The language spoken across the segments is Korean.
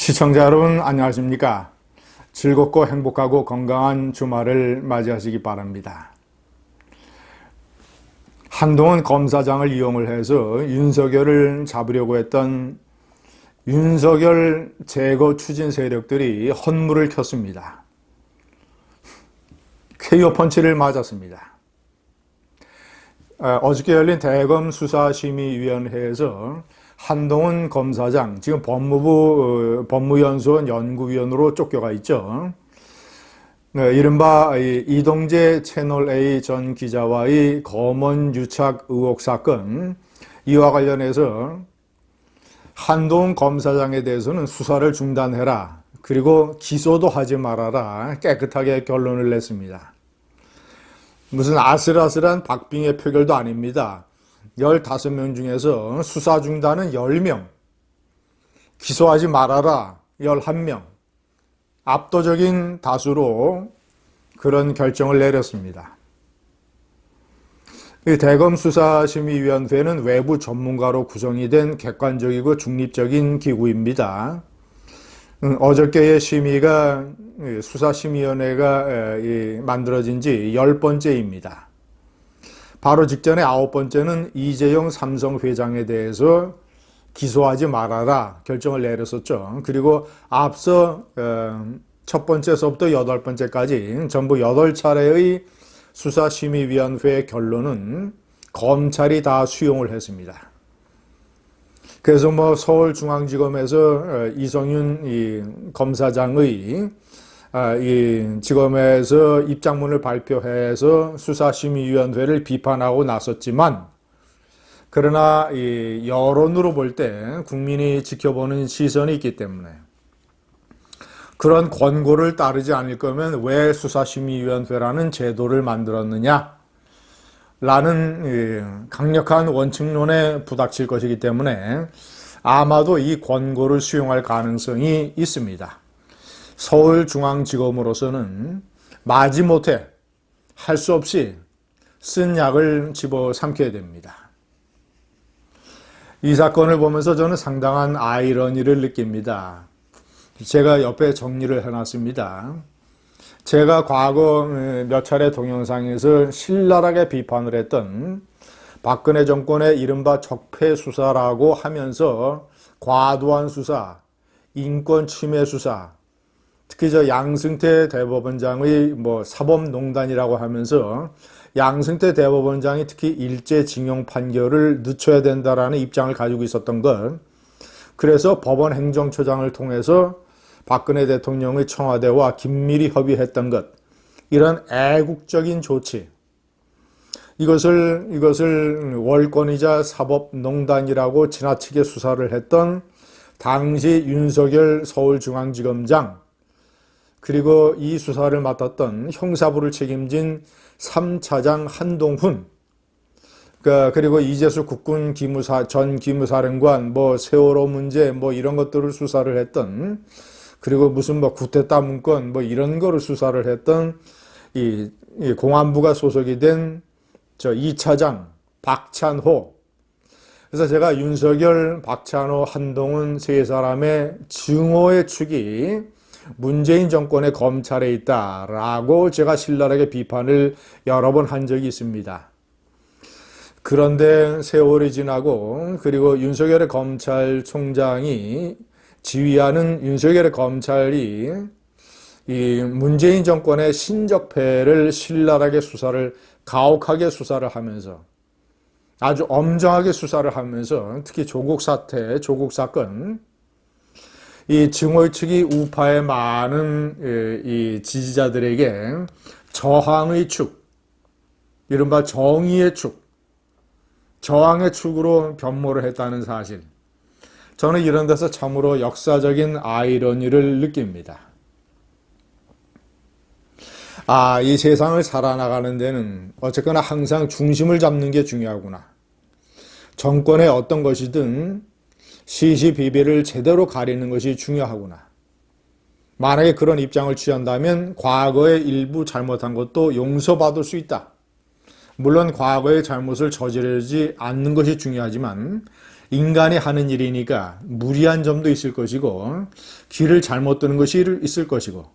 시청자 여러분 안녕하십니까? 즐겁고 행복하고 건강한 주말을 맞이하시기 바랍니다. 한동훈 검사장을 이용을 해서 윤석열을 잡으려고 했던 윤석열 제거 추진 세력들이 헌물을 켰습니다. KO 펀치를 맞았습니다. 어저께 열린 대검 수사심의위원회에서 한동훈 검사장, 지금 법무부 법무연수원 연구위원으로 쫓겨가 있죠. 이른바 이동재 채널A 전 기자와의 검언 유착 의혹 사건, 이와 관련해서 한동훈 검사장에 대해서는 수사를 중단해라, 그리고 기소도 하지 말아라, 깨끗하게 결론을 냈습니다. 무슨 아슬아슬한 박빙의 표결도 아닙니다. 15명 중에서 수사 중단은 10명, 기소하지 말아라 11명, 압도적인 다수로 그런 결정을 내렸습니다. 이 대검 수사심의위원회는 외부 전문가로 구성이 된 객관적이고 중립적인 기구입니다. 어저께의 심의가 수사심의위원회가 만들어진 지 10번째입니다. 바로 직전에 9번째는 이재용 삼성 회장에 대해서 기소하지 말아라 결정을 내렸었죠. 그리고 앞서 첫 번째서부터 8번째까지 전부 8차례의 수사심의위원회의 결론은 검찰이 다 수용을 했습니다. 그래서 서울중앙지검에서 이성윤 검사장의 이 지검에서 입장문을 발표해서 수사심의위원회를 비판하고 나섰지만, 그러나 이 여론으로 볼 때 국민이 지켜보는 시선이 있기 때문에 그런 권고를 따르지 않을 거면 왜 수사심의위원회라는 제도를 만들었느냐 라는 강력한 원칙론에 부닥칠 것이기 때문에 아마도 이 권고를 수용할 가능성이 있습니다. 서울중앙지검으로서는 마지못해 할 수 없이 쓴 약을 집어삼켜야 됩니다. 이 사건을 보면서 저는 상당한 아이러니를 느낍니다. 제가 옆에 정리를 해놨습니다. 제가 과거 몇 차례 동영상에서 신랄하게 비판을 했던 박근혜 정권의 이른바 적폐수사라고 하면서 과도한 수사, 인권 침해 수사, 특히 양승태 대법원장의 사법농단이라고 하면서 양승태 대법원장이 특히 일제징용 판결을 늦춰야 된다라는 입장을 가지고 있었던 것, 그래서 법원 행정처장을 통해서 박근혜 대통령의 청와대와 긴밀히 협의했던 것, 이런 애국적인 조치, 이것을 월권이자 사법농단이라고 지나치게 수사를 했던 당시 윤석열 서울중앙지검장, 그리고 이 수사를 맡았던 형사부를 책임진 3차장 한동훈, 그리고 이재수 국군 전 기무사령관, 세월호 문제, 이런 것들을 수사를 했던, 그리고 무슨 쿠데타 문건, 이런 거를 수사를 했던 이 공안부가 소속이 된 2차장 박찬호. 그래서 제가 윤석열, 박찬호, 한동훈 세 사람의 증오의 축이 문재인 정권의 검찰에 있다라고 제가 신랄하게 비판을 여러 번 한 적이 있습니다. 그런데 세월이 지나고, 그리고 윤석열의 검찰총장이 지휘하는 윤석열의 검찰이 이 문재인 정권의 신적폐를 신랄하게 가혹하게 수사를 하면서, 아주 엄정하게 수사를 하면서, 특히 조국 사태, 조국 사건, 이 증오의 측이 우파의 많은 이 지지자들에게 저항의 축, 이른바 정의의 축, 저항의 축으로 변모를 했다는 사실, 저는 이런 데서 참으로 역사적인 아이러니를 느낍니다. 이 세상을 살아나가는 데는 어쨌거나 항상 중심을 잡는 게 중요하구나. 정권의 어떤 것이든 시시비비를 제대로 가리는 것이 중요하구나. 만약에 그런 입장을 취한다면 과거에 일부 잘못한 것도 용서받을 수 있다. 물론 과거의 잘못을 저지르지 않는 것이 중요하지만 인간이 하는 일이니까 무리한 점도 있을 것이고 길을 잘못 드는 것이 있을 것이고,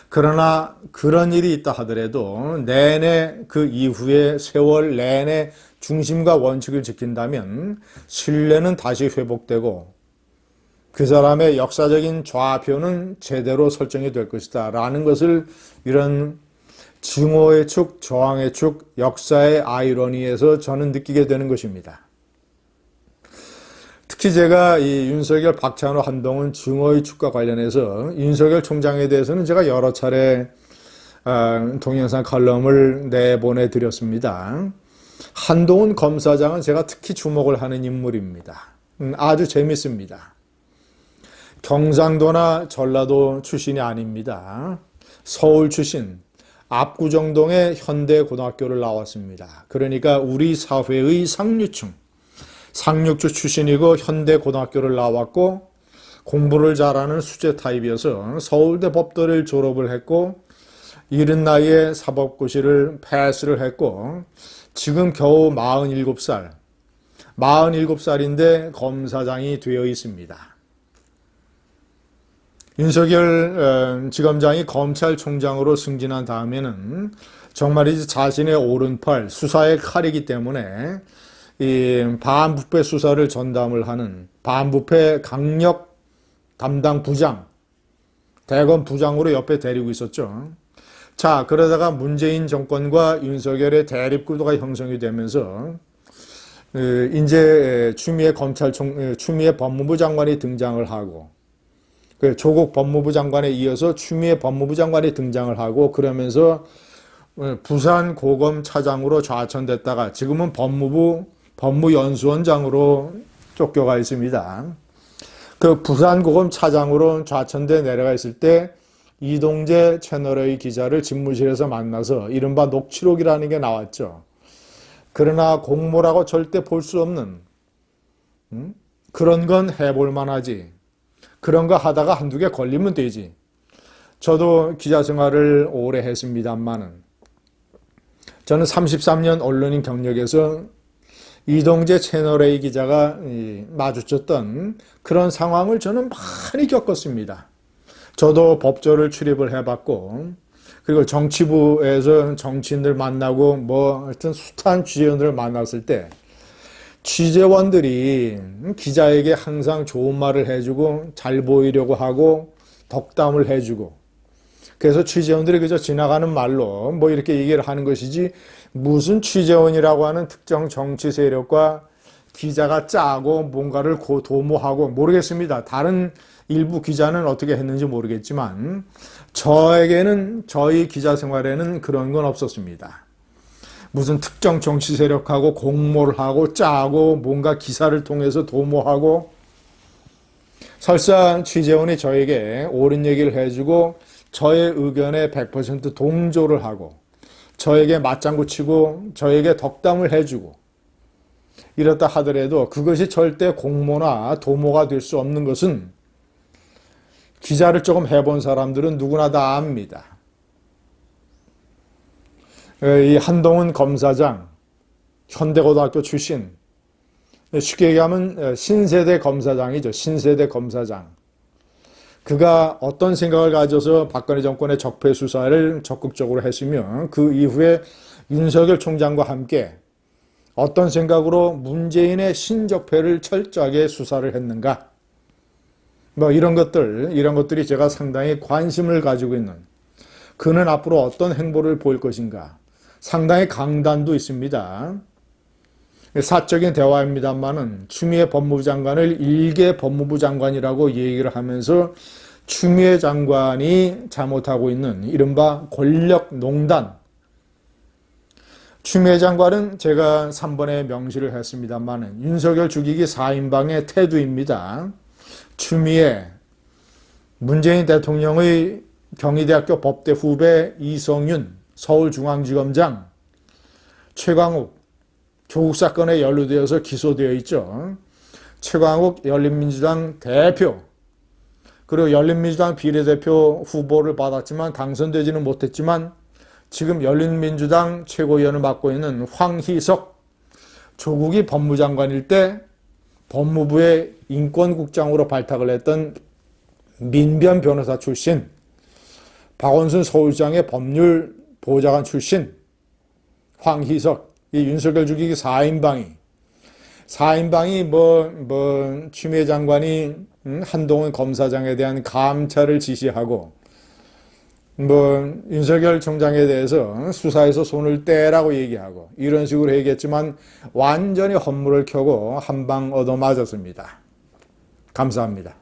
그러나 그런 일이 있다 하더라도 내내 그 이후에 세월 내내 중심과 원칙을 지킨다면 신뢰는 다시 회복되고 그 사람의 역사적인 좌표는 제대로 설정이 될 것이다 라는 것을 이런 증오의 축, 저항의 축, 역사의 아이러니에서 저는 느끼게 되는 것입니다. 특히 제가 이 윤석열, 박찬호, 한동훈 증오의 축과 관련해서 윤석열 총장에 대해서는 제가 여러 차례 동영상 칼럼을 내보내드렸습니다. 한동훈 검사장은 제가 특히 주목을 하는 인물입니다. 아주 재밌습니다. 경상도나 전라도 출신이 아닙니다. 서울 출신, 압구정동의 현대고등학교를 나왔습니다. 그러니까 우리 사회의 상류층, 상륙주 출신이고 현대고등학교를 나왔고 공부를 잘하는 수재 타입이어서 서울대 법대를 졸업을 했고 이른 나이에 사법고시를 패스를 했고 지금 겨우 47살, 47살인데 검사장이 되어 있습니다. 윤석열 지검장이 검찰총장으로 승진한 다음에는 정말 이제 자신의 오른팔, 수사의 칼이기 때문에 이 반부패 수사를 전담을 하는 반부패 강력 담당 부장, 대검 부장으로 옆에 데리고 있었죠. 자, 그러다가 문재인 정권과 윤석열의 대립구도가 형성이 되면서 이제 추미애 법무부 장관이 등장을 하고 조국 법무부 장관에 이어서 추미애 법무부 장관이 등장을 하고 그러면서 부산 고검 차장으로 좌천됐다가 지금은 법무연수원장으로 쫓겨가 있습니다. 그 부산 고검 차장으로 좌천돼 내려가 있을 때 이동재 채널A 기자를 집무실에서 만나서 이른바 녹취록이라는 게 나왔죠. 그러나 공모라고 절대 볼 수 없는 그런 건 해볼 만하지. 그런 거 하다가 한두 개 걸리면 되지. 저도 기자 생활을 오래 했습니다만은 저는 33년 언론인 경력에서 이동재 채널A 기자가 마주쳤던 그런 상황을 저는 많이 겪었습니다. 저도 법조를 출입을 해봤고 그리고 정치부에서 정치인들 만나고 하여튼 숱한 취재원들을 만났을 때 취재원들이 기자에게 항상 좋은 말을 해주고 잘 보이려고 하고 덕담을 해주고 그래서 취재원들이 그저 지나가는 말로 이렇게 얘기를 하는 것이지 무슨 취재원이라고 하는 특정 정치 세력과 기자가 짜고 뭔가를 도모하고 모르겠습니다. 다른 일부 기자는 어떻게 했는지 모르겠지만 저에게는 저희 기자 생활에는 그런 건 없었습니다. 무슨 특정 정치 세력하고 공모를 하고 짜고 뭔가 기사를 통해서 도모하고 설사 취재원이 저에게 옳은 얘기를 해주고 저의 의견에 100% 동조를 하고 저에게 맞장구 치고 저에게 덕담을 해주고 이렇다 하더라도 그것이 절대 공모나 도모가 될 수 없는 것은 기자를 조금 해본 사람들은 누구나 다 압니다. 이 한동훈 검사장, 현대고등학교 출신, 쉽게 얘기하면 신세대 검사장이죠. 신세대 검사장. 그가 어떤 생각을 가져서 박근혜 정권의 적폐 수사를 적극적으로 했으며 그 이후에 윤석열 총장과 함께 어떤 생각으로 문재인의 신적폐를 철저하게 수사를 했는가. 이런 것들이 제가 상당히 관심을 가지고 있는 그는 앞으로 어떤 행보를 보일 것인가. 상당히 강단도 있습니다. 사적인 대화입니다만은 추미애 법무부 장관을 일개 법무부 장관이라고 얘기를 하면서 추미애 장관이 잘못하고 있는 이른바 권력농단. 추미애 장관은 제가 3번에 명시를 했습니다만은 윤석열 죽이기 4인방의 태두입니다. 추미애, 문재인 대통령의 경희대학교 법대 후배 이성윤, 서울중앙지검장, 최광욱, 조국 사건에 연루되어서 기소되어 있죠. 최광욱 열린민주당 대표, 그리고 열린민주당 비례대표 후보를 받았지만 당선되지는 못했지만 지금 열린민주당 최고위원을 맡고 있는 황희석, 조국이 법무장관일 때 법무부의 인권국장으로 발탁을 했던 민변 변호사 출신, 박원순 서울시장의 법률보좌관 출신, 황희석, 이 윤석열 죽이기 4인방이 추미애 장관이 한동훈 검사장에 대한 감찰을 지시하고 윤석열 총장에 대해서 수사에서 손을 떼라고 얘기하고 이런 식으로 얘기했지만 완전히 헛물을 켜고 한 방 얻어맞았습니다. 감사합니다.